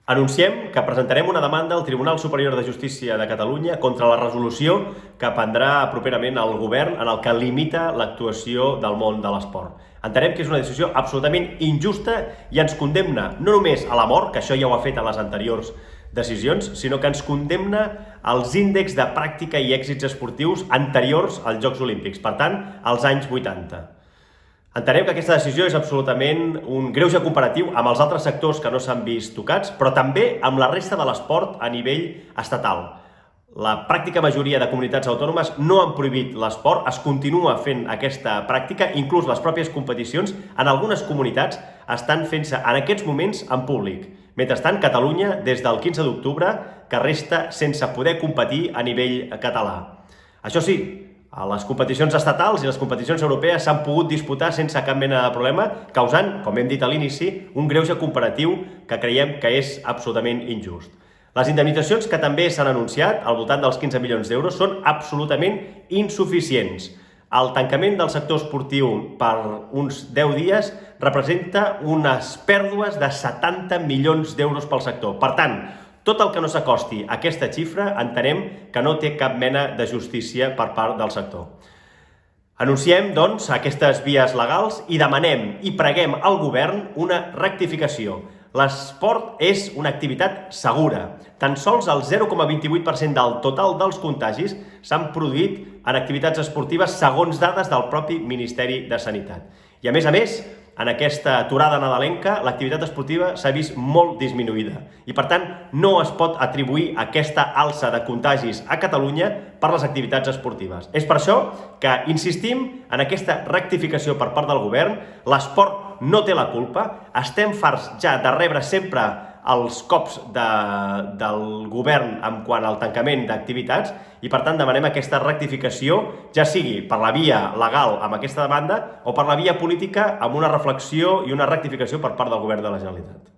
Anunciem que presentarem una demanda al Tribunal Superior de Justícia de Catalunya contra la resolució que prendrà properament el govern en el que limita l'actuació del món de l'esport. Entenem que és una decisió absolutament injusta i ens condemna no només a la mort, que això ja ho ha fet a les anteriors decisions, sinó que ens condemna als índexs de pràctica i èxits esportius anteriors als Jocs Olímpics, per tant, als anys 80. Entenem que aquesta decisió és absolutament un greuge comparatiu amb els altres sectors que no s'han vist tocats, però també amb la resta de l'esport a nivell estatal. La pràctica majoria de comunitats autònomes no han prohibit l'esport, es continua fent aquesta pràctica, inclús les pròpies competicions en algunes comunitats estan fent-se en aquests moments en públic. Mentrestant, Catalunya, des del 15 d'octubre, que resta sense poder competir a nivell català. Això sí, les competicions estatals i les competicions europees s'han pogut disputar sense cap mena de problema, causant, com hem dit a l'inici, un greuge comparatiu que creiem que és absolutament injust. Les indemnitzacions que també s'han anunciat, al voltant dels 15 milions d'euros, són absolutament insuficients. El tancament del sector esportiu per uns 10 dies representa unes pèrdues de 70 milions d'euros pel sector. Per tant, tot el que no s'acosti a aquesta xifra entenem que no té cap mena de justícia per part del sector. Anunciem, doncs, aquestes vies legals i demanem i preguem al govern una rectificació. L'esport és una activitat segura. Tan sols el 0,28% del total dels contagis s'han produït en activitats esportives segons dades del propi Ministeri de Sanitat. I a més, en aquesta aturada nadalenca, l'activitat esportiva s'ha vist molt disminuïda i, per tant, no es pot atribuir aquesta alça de contagis a Catalunya per les activitats esportives. És per això que insistim en aquesta rectificació per part del govern. L'esport no té la culpa, estem farts ja de rebre sempre els cops del govern en quant al tancament d'activitats i, per tant, demanem aquesta rectificació, ja sigui per la via legal amb aquesta demanda o per la via política amb una reflexió i una rectificació per part del govern de la Generalitat.